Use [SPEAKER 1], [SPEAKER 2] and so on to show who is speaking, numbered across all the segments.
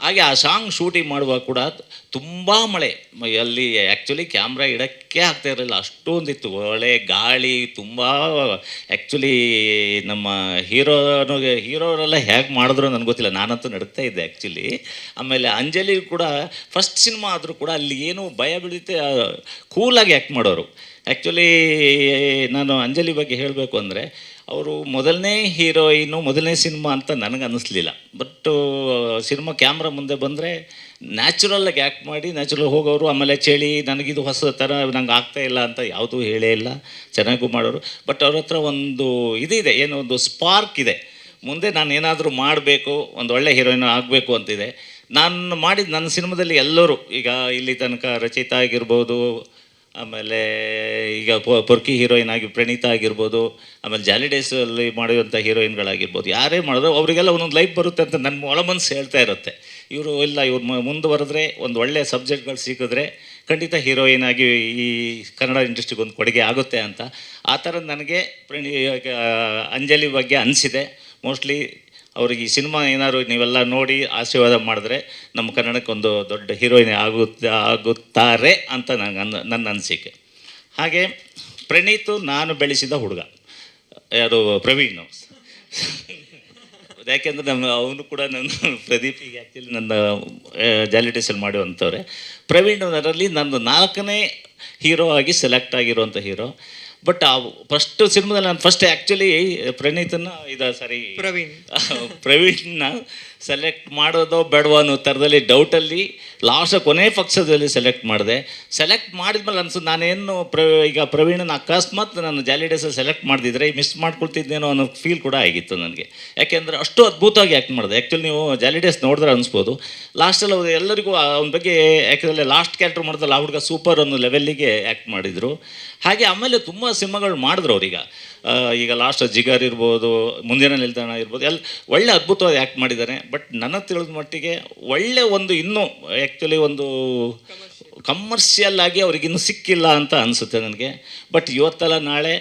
[SPEAKER 1] ಹಾಗೆ ಆ song shooting ಮಾಡುವಾಗ ಕೂಡ ತುಂಬ ಮಳೆ, ಅಲ್ಲಿ ಆ್ಯಕ್ಚುಲಿ ಕ್ಯಾಮ್ರಾ ಇಡೋಕ್ಕೆ ಆಗ್ತಾ ಇರಲಿಲ್ಲ, ಅಷ್ಟೊಂದಿತ್ತು ಮಳೆ, ಗಾಳಿ ತುಂಬ. ಆ್ಯಕ್ಚುಲಿ ನಮ್ಮ ಹೀರೋರೆಲ್ಲ ಹೇಗೆ ಮಾಡಿದ್ರು ನನಗೆ ಗೊತ್ತಿಲ್ಲ, ನಾನಂತೂ ನಡುತ್ತಾ ಇದ್ದೆ ಆ್ಯಕ್ಚುಲಿ. ಆಮೇಲೆ ಅಂಜಲಿ ಕೂಡ ಫಸ್ಟ್ ಸಿನಿಮಾ ಆದರೂ ಕೂಡ ಅಲ್ಲಿ ಏನು ಭಯ ಬೀಳುತ್ತೆ, ಕೂಲಾಗಿ ಆ್ಯಕ್ಟ್ ಮಾಡೋರು. ಆ್ಯಕ್ಚುಲಿ ನಾನು ಅಂಜಲಿ ಬಗ್ಗೆ ಹೇಳಬೇಕು ಅಂದರೆ, ಅವರು ಮೊದಲನೇ ಹೀರೋಯಿನು, ಮೊದಲನೇ ಸಿನಿಮಾ ಅಂತ ನನಗೆ ಅನ್ನಿಸ್ಲಿಲ್ಲ. ಬಟ್ ಸಿನಿಮಾ ಕ್ಯಾಮ್ರಾ ಮುಂದೆ ಬಂದರೆ ನ್ಯಾಚುರಲ್ಲಾಗಿ ಆ್ಯಕ್ಟ್ ಮಾಡಿ ನ್ಯಾಚುರಲ್ ಹೋಗೋರು. ಆಮೇಲೆ ಚಳಿ, ನನಗಿದು ಹೊಸ ಥರ, ನಂಗೆ ಆಗ್ತಾ ಇಲ್ಲ ಅಂತ ಯಾವುದೂ ಹೇಳೇ ಇಲ್ಲ, ಚೆನ್ನಾಗೂ ಮಾಡೋರು. ಬಟ್ ಅವ್ರ ಹತ್ರ ಒಂದು ಇದಿದೆ, ಏನೋ ಒಂದು ಸ್ಪಾರ್ಕ್ ಇದೆ, ಮುಂದೆ ನಾನು ಏನಾದರೂ ಮಾಡಬೇಕು, ಒಂದು ಒಳ್ಳೆ ಹೀರೋಯಿನ್ ಆಗಬೇಕು ಅಂತಿದೆ. ನಾನು ಮಾಡಿದ ನನ್ನ ಸಿನಿಮಾದಲ್ಲಿ ಎಲ್ಲರೂ, ಈಗ ಇಲ್ಲಿ ತನಕ ರಚಿತಾ ಆಗಿರ್ಬೋದು, ಆಮೇಲೆ ಈಗ ಪೊರ್ಕಿ ಹೀರೋಯಿನ್ ಆಗಿ ಪ್ರಣೀತಾ ಆಗಿರ್ಬೋದು, ಆಮೇಲೆ ಜಾಲಿಡೇಸಲ್ಲಿ ಮಾಡಿರುವಂಥ ಹೀರೋಯಿನ್ಗಳಾಗಿರ್ಬೋದು, ಯಾರೇ ಮಾಡಿದ್ರು ಅವರಿಗೆಲ್ಲ ಒಂದೊಂದು ಲೈಫ್ ಬರುತ್ತೆ ಅಂತ ನನ್ನ ಒಳಮನಸ್ಸು ಹೇಳ್ತಾ ಇರುತ್ತೆ. ಇವರು ಇಲ್ಲ, ಇವ್ರು ಮುಂದುವರೆದ್ರೆ, ಒಂದು ಒಳ್ಳೆಯ ಸಬ್ಜೆಕ್ಟ್ಗಳು ಸಿಕ್ಕಿದ್ರೆ ಖಂಡಿತ ಹೀರೋಯಿನ್ ಆಗಿ ಈ ಕನ್ನಡ ಇಂಡಸ್ಟ್ರಿಗೆ ಒಂದು ಕೊಡುಗೆ ಆಗುತ್ತೆ ಅಂತ. ಆ ಥರ ನನಗೆ ಅಂಜಲಿ ಬಗ್ಗೆ ಅನಿಸಿದೆ. ಮೋಸ್ಟ್ಲಿ ಅವ್ರಿಗೆ ಈ ಸಿನಿಮಾ ಏನಾದ್ರು ನೀವೆಲ್ಲ ನೋಡಿ ಆಶೀರ್ವಾದ ಮಾಡಿದ್ರೆ ನಮ್ಮ ಕನ್ನಡಕ್ಕೆ ಒಂದು ದೊಡ್ಡ ಹೀರೋಯಿನ್ ಆಗುತ್ತಾರೆ ಅಂತ ನನ್ನ ಅನಿಸಿಕೆ. ಹಾಗೆ ಪ್ರಣೀತು ನಾನು ಬೆಳೆಸಿದ ಹುಡುಗ, ಯಾರು ಪ್ರವೀಣ್. ಯಾಕೆಂದರೆ ಅವನು ಕೂಡ ನನ್ನ ಪ್ರದೀಪಿಗೆ ಆ್ಯಕ್ಚುಲಿ ನನ್ನ ಜಾಲಿಡೇಸಲ್ಲಿ ಮಾಡುವಂಥವ್ರೆ. ಪ್ರವೀಣ್ ಅದರಲ್ಲಿ ನಂದು 4ನೇ ಹೀರೋ ಆಗಿ ಸೆಲೆಕ್ಟ್ ಆಗಿರುವಂಥ ಹೀರೋ. ಬಟ್ ಆ ಫಸ್ಟ್ ಸಿನಿಮಾದಲ್ಲಿ ನಾನು ಫಸ್ಟ್ ಆ್ಯಕ್ಚುಲಿ ಪ್ರವೀಣ್ನ ಸೆಲೆಕ್ಟ್ ಮಾಡೋದೋ ಬೇಡವೋ ಅನ್ನೋ ಥರದಲ್ಲಿ ಡೌಟಲ್ಲಿ ಲಾಸ್ಟ್ ಕೊನೆ ಪಕ್ಷದಲ್ಲಿ ಸೆಲೆಕ್ಟ್ ಮಾಡಿದೆ. ಸೆಲೆಕ್ಟ್ ಮಾಡಿದ್ಮೇಲೆ ಅನ್ಸೋದು ನಾನೇನು ಈಗ ಪ್ರವೀಣನ ಅಕಸ್ಮಾತ್ ನಾನು ಜಾಲಿಡೇಸಲ್ಲಿ ಸೆಲೆಕ್ಟ್ ಮಾಡಿದ್ರೆ ಮಿಸ್ ಮಾಡ್ಕೊಳ್ತಿದ್ದೇನೋ ಅನ್ನೋ ಫೀಲ್ ಕೂಡ ಆಗಿತ್ತು ನನಗೆ. ಯಾಕೆಂದರೆ ಅಷ್ಟು ಅದ್ಭುತವಾಗಿ ಆ್ಯಕ್ಟ್ ಮಾಡಿದೆ. ಆ್ಯಕ್ಚುಲಿ ನೀವು ಜಾಲಿಡೇಸ್ ನೋಡಿದ್ರೆ ಅನಿಸ್ಬೋದು, ಲಾಸ್ಟಲ್ಲಿ ಅವ್ರು ಎಲ್ಲರಿಗೂ ಅವನ ಬಗ್ಗೆ, ಯಾಕೆಂದರೆ ಲಾಸ್ಟ್ ಕ್ಯಾರೆಕ್ಟರ್ ಮಾಡಿದ್ರಲ್ಲ ಆ ಹುಡುಗ ಸೂಪರ್ ಅನ್ನೋ ಲೆವೆಲ್ಲಿಗೆ ಆ್ಯಕ್ಟ್ ಮಾಡಿದರು. ಹಾಗೆ ಆಮೇಲೆ ತುಂಬ ಸಿನಿಮಾಗಳು ಮಾಡಿದ್ರು ಅವ್ರೀಗ. ಈಗ ಲಾಸ್ಟ್ ಜಿಗರ್ ಇರ್ಬೋದು, ಮುಂದಿನ ನಿಲ್ದಾಣ ಇರ್ಬೋದು, ಒಳ್ಳೆ ಅದ್ಭುತವಾಗಿ ಆ್ಯಕ್ಟ್ ಮಾಡಿದ್ದಾರೆ. ಬಟ್ ನನ್ನ ತಿಳಿದ ಮಟ್ಟಿಗೆ ಒಳ್ಳೆ ಒಂದು ಇನ್ನೂ ಆ್ಯಕ್ಚುಲಿ ಒಂದು ಕಮರ್ಷಿಯಲ್ ಆಗಿ ಅವ್ರಿಗಿನ್ನೂ ಸಿಕ್ಕಿಲ್ಲ ಅಂತ ಅನಿಸುತ್ತೆ ನನಗೆ. ಬಟ್ ಇವತ್ತಲ್ಲ ನಾಳೆ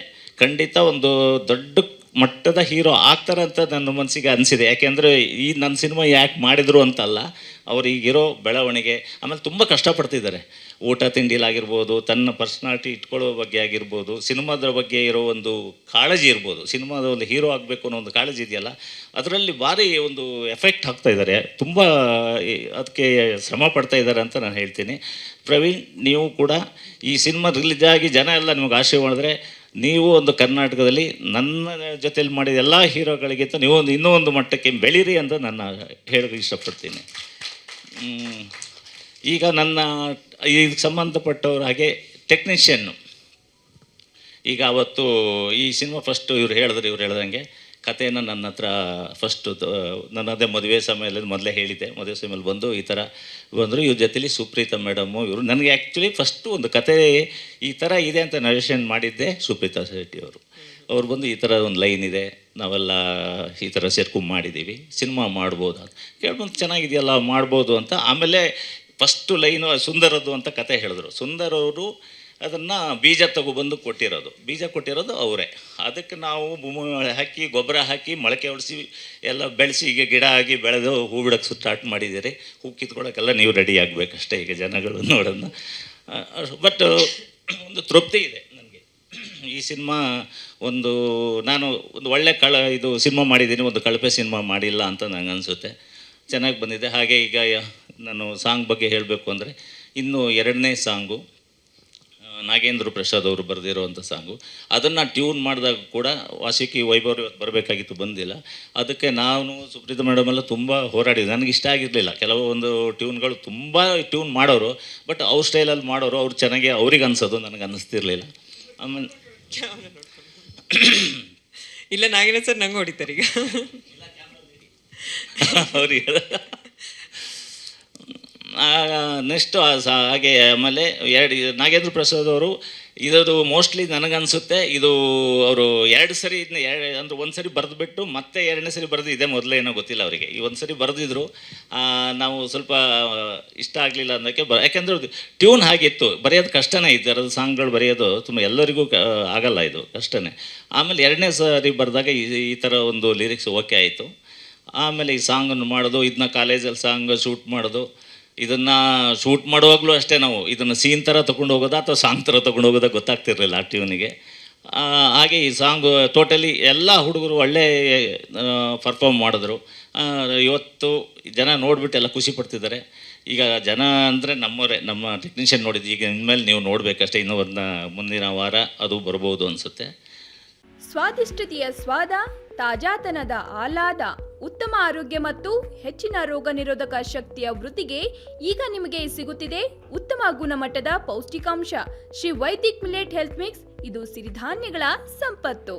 [SPEAKER 1] ಖಂಡಿತ ಒಂದು ದೊಡ್ಡ ಮಟ್ಟದ ಹೀರೋ ಆಗ್ತಾರೆ ಅಂತ ನನ್ನ ಮನಸ್ಸಿಗೆ ಅನಿಸಿದೆ. ಯಾಕೆಂದರೆ ಈ ನನ್ನ ಸಿನಿಮಾ ಯಾಕೆ ಮಾಡಿದರು ಅಂತಲ್ಲ, ಅವ್ರಿಗಿರೋ ಬೆಳವಣಿಗೆ, ಆಮೇಲೆ ತುಂಬ ಕಷ್ಟಪಡ್ತಿದ್ದಾರೆ. ಊಟ ತಿಂಡಿಲಾಗಿರ್ಬೋದು, ತನ್ನ ಪರ್ಸ್ನಾಲಿಟಿ ಇಟ್ಕೊಳ್ಳೋ ಬಗ್ಗೆ ಆಗಿರ್ಬೋದು, ಸಿನಿಮಾದ ಬಗ್ಗೆ ಇರೋ ಒಂದು ಕಾಳಜಿ ಇರ್ಬೋದು, ಸಿನಿಮಾದ ಒಂದು ಹೀರೋ ಆಗಬೇಕು ಅನ್ನೋ ಒಂದು ಕಾಳಜಿ ಇದೆಯಲ್ಲ, ಅದರಲ್ಲಿ ಭಾರಿ ಒಂದು ಎಫೆಕ್ಟ್ ಹಾಕ್ತಾ ಇದ್ದಾರೆ. ತುಂಬ ಅದಕ್ಕೆ ಶ್ರಮ ಪಡ್ತಾ ಇದ್ದಾರೆ ಅಂತ ನಾನು ಹೇಳ್ತೀನಿ. ಪ್ರವೀಣ್, ನೀವು ಕೂಡ ಈ ಸಿನಿಮಾ ರಿಲೀಸ್ ಆಗಿ ಜನ ಎಲ್ಲ ನಿಮಗೆ ಆಶೀರ್ವಾದ ಮಾಡಿದ್ರೆ, ನೀವು ಒಂದು ಕರ್ನಾಟಕದಲ್ಲಿ ನನ್ನ ಜೊತೆಲಿ ಮಾಡಿದ ಎಲ್ಲ ಹೀರೋಗಳಿಗಿಂತ ನೀವು ಇನ್ನೂ ಒಂದು ಮಟ್ಟಕ್ಕೆ ಬೆಳೀರಿ ಅಂತ ನಾನು ಹೇಳೋಕ್ಕೆ ಇಷ್ಟಪಡ್ತೀನಿ. ಈಗ ನನ್ನ ಇದಕ್ಕೆ ಸಂಬಂಧಪಟ್ಟವ್ರ ಹಾಗೆ ಟೆಕ್ನಿಷಿಯನ್ನು, ಈಗ ಅವತ್ತು ಈ ಸಿನಿಮಾ ಫಸ್ಟು ಇವ್ರು ಹೇಳ್ದಂಗೆ ಕಥೆಯನ್ನು ನನ್ನ ಹತ್ರ ಫಸ್ಟು ನಾನು ಅದೇ ಮದುವೆ ಸಮಯದಲ್ಲಿ ಮೊದಲೇ ಹೇಳಿದ್ದೆ. ಮದುವೆ ಸಮಯದಲ್ಲಿ ಬಂದು ಈ ಥರ ಬಂದರು. ಇವ್ರ ಜೊತೆಲಿ ಸುಪ್ರೀತಾ ಮೇಡಮು, ಇವರು ನನಗೆ ಆ್ಯಕ್ಚುಲಿ ಫಸ್ಟು ಒಂದು ಕತೆ ಈ ಥರ ಇದೆ ಅಂತ ನರೇಷನ್ ಮಾಡಿದ್ದೆ ಸುಪ್ರೀತಾ ಶೆಟ್ಟಿ ಅವರು. ಅವ್ರು ಬಂದು ಈ ಥರ ಒಂದು ಲೈನ್ ಇದೆ, ನಾವೆಲ್ಲ ಈ ಥರ ಸೇರ್ಕೊಂಡು ಮಾಡಿದ್ದೀವಿ, ಸಿನಿಮಾ ಮಾಡ್ಬೋದು ಅಂತ ಕೇಳ್ಬಂದು, ಚೆನ್ನಾಗಿದೆಯಲ್ಲ ಮಾಡ್ಬೋದು ಅಂತ. ಆಮೇಲೆ ಫಸ್ಟು ಲೈನು ಸುಂದರದ್ದು ಅಂತ ಕತೆ ಹೇಳಿದ್ರು. ಸುಂದರವರು ಅದನ್ನು ಬೀಜ ತಗೊಬಂದು ಬೀಜ ಕೊಟ್ಟಿರೋದು ಅವರೇ. ಅದಕ್ಕೆ ನಾವು ಹಾಕಿ ಗೊಬ್ಬರ ಹಾಕಿ ಮೊಳಕೆ ಹೊಡಿಸಿ ಎಲ್ಲ ಬೆಳೆಸಿ ಈಗ ಗಿಡ ಆಗಿ ಬೆಳೆದು ಹೂ ಬಿಡೋಕ್ಕೆ ಸ್ಟಾರ್ಟ್ ಮಾಡಿದ್ದೀರಿ. ಹೂ ಕಿತ್ಕೊಳ್ಳೋಕ್ಕೆಲ್ಲ ನೀವು ರೆಡಿ ಆಗಬೇಕಷ್ಟೇ ಈಗ ಜನಗಳು ನೋಡೋಣ. ಬಟ್ ಒಂದು ತೃಪ್ತಿ ಇದೆ ನನಗೆ ಈ ಸಿನಿಮಾ. ನಾನು ಒಂದು ಒಳ್ಳೆ ಇದು ಸಿನಿಮಾ ಮಾಡಿದ್ದೀನಿ, ಒಂದು ಕಳಪೆ ಸಿನಿಮಾ ಮಾಡಿಲ್ಲ ಅಂತ ನನಗೆ ಅನಿಸುತ್ತೆ. ಚೆನ್ನಾಗಿ ಬಂದಿದೆ. ಹಾಗೆ ಈಗ ನಾನು ಸಾಂಗ್ ಬಗ್ಗೆ ಹೇಳಬೇಕು ಅಂದರೆ, ಇನ್ನು 2ನೇ ಸಾಂಗು ನಾಗೇಂದ್ರ ಪ್ರಸಾದ್ ಅವರು ಬರೆದಿರೋವಂಥ ಸಾಂಗು. ಅದನ್ನು ಟ್ಯೂನ್ ಮಾಡಿದಾಗ ಕೂಡ ವಾಸಿಕಿ ವೈಭವ್ ಬರಬೇಕಾಗಿತ್ತು, ಬಂದಿಲ್ಲ. ಅದಕ್ಕೆ ನಾನು ಸುಪ್ರೀತಾ ಮೇಡಮ್ ಎಲ್ಲ ತುಂಬ ಹೋರಾಡಿದ್ದೆ. ನನಗೆ ಇಷ್ಟ ಆಗಿರಲಿಲ್ಲ ಕೆಲವೊಂದು ಟ್ಯೂನ್ಗಳು, ತುಂಬ ಟ್ಯೂನ್ ಮಾಡೋರು, ಬಟ್ ಅವ್ರ ಸ್ಟೈಲಲ್ಲಿ ಮಾಡೋರು, ಅವ್ರು ಚೆನ್ನಾಗಿ ಅವ್ರಿಗೆ ಅನಿಸೋದು, ನನಗೆ ಅನ್ನಿಸ್ತಿರ್ಲಿಲ್ಲ. ಆಮೇಲೆ
[SPEAKER 2] ಇಲ್ಲ ನಾಗೇಂದ್ರ ಸರ್ ನಂಗೆ ಹೊಡಿತಾರೆ ಈಗ
[SPEAKER 1] ಅವ್ರಿಗೆ. ನೆಕ್ಸ್ಟು ಹಾಗೆ ಆಮೇಲೆ ನಾಗೇಂದ್ರ ಪ್ರಸಾದ್ ಅವರು ಇದದು ಮೋಸ್ಟ್ಲಿ ನನಗನ್ಸುತ್ತೆ ಇದು ಅವರು 2 ಸರಿ ಅಂದರೆ 1 ಸರಿ ಬರೆದುಬಿಟ್ಟು ಮತ್ತೆ 2ನೇ ಸರಿ ಬರೆದು, ಇದೇ ಮೊದಲೇ ಏನೋ ಗೊತ್ತಿಲ್ಲ ಅವರಿಗೆ. ಈ 1 ಸರಿ ಬರೆದಿದ್ರು, ನಾವು ಸ್ವಲ್ಪ ಇಷ್ಟ ಆಗಲಿಲ್ಲ ಅನ್ನೋಕ್ಕೆ ಯಾಕೆಂದರೆ ಟ್ಯೂನ್ ಹಾಗಿತ್ತು, ಬರೆಯೋದು ಕಷ್ಟನೇ ಈ ಥರದ ಸಾಂಗ್ಗಳು ಬರೆಯೋದು ತುಂಬ ಎಲ್ಲರಿಗೂ ಆಗಲ್ಲ, ಇದು ಕಷ್ಟನೇ. ಆಮೇಲೆ 2ನೇ ಸರಿ ಬರೆದಾಗ ಈ ಥರ ಒಂದು ಲಿರಿಕ್ಸ್ ಓಕೆ ಆಯಿತು. ಆಮೇಲೆ ಈ ಸಾಂಗನ್ನು ಮಾಡೋದು, ಇದನ್ನ ಕಾಲೇಜಲ್ಲಿ ಸಾಂಗ್ ಶೂಟ್ ಮಾಡೋದು. ಇದನ್ನು ಶೂಟ್ ಮಾಡುವಾಗಲೂ ಅಷ್ಟೇ, ನಾವು ಇದನ್ನು ಸೀನ್ ಥರ ತೊಗೊಂಡು ಹೋಗೋದಾ ಅಥವಾ ಸಾಂಗ್ ಥರ ತೊಗೊಂಡು ಹೋಗೋದಾ ಗೊತ್ತಾಗ್ತಿರಲಿಲ್ಲ ಆ ಟ್ಯೂನಿಗೆ. ಹಾಗೆ ಈ ಸಾಂಗು ಟೋಟಲಿ ಎಲ್ಲ ಹುಡುಗರು ಒಳ್ಳೆ ಪರ್ಫಾರ್ಮ್ ಮಾಡಿದ್ರು. ಇವತ್ತು ಜನ ನೋಡಿಬಿಟ್ಟು ಎಲ್ಲ ಖುಷಿ ಪಡ್ತಿದ್ದಾರೆ. ಈಗ ಜನ ಅಂದರೆ ನಮ್ಮವರೇ, ನಮ್ಮ ಟೆಕ್ನಿಷಿಯನ್ ನೋಡಿದ್ದು. ಈಗ ಇನ್ಮೇಲೆ ನೀವು ನೋಡಬೇಕಷ್ಟೇ, ಇನ್ನೂ ಮುಂದಿನ ವಾರ ಅದು ಬರ್ಬೋದು ಅನಿಸುತ್ತೆ.
[SPEAKER 3] ಸ್ವಾದಿಷ್ಟತೆಯ ಸ್ವಾದ, ತಾಜಾತನದ ಆಹ್ಲಾದ, ಉತ್ತಮ ಆರೋಗ್ಯ ಮತ್ತು ಹೆಚ್ಚಿನ ರೋಗ ನಿರೋಧಕ ಶಕ್ತಿಯ ವೃದ್ಧಿಗೆ ಈಗ ನಿಮಗೆ ಸಿಗುತ್ತಿದೆ ಉತ್ತಮ ಗುಣಮಟ್ಟದ ಪೌಷ್ಟಿಕಾಂಶ. Shri Vaidik millet health mix, ಇದು ಸಿರಿಧಾನ್ಯಗಳ ಸಂಪತ್ತು.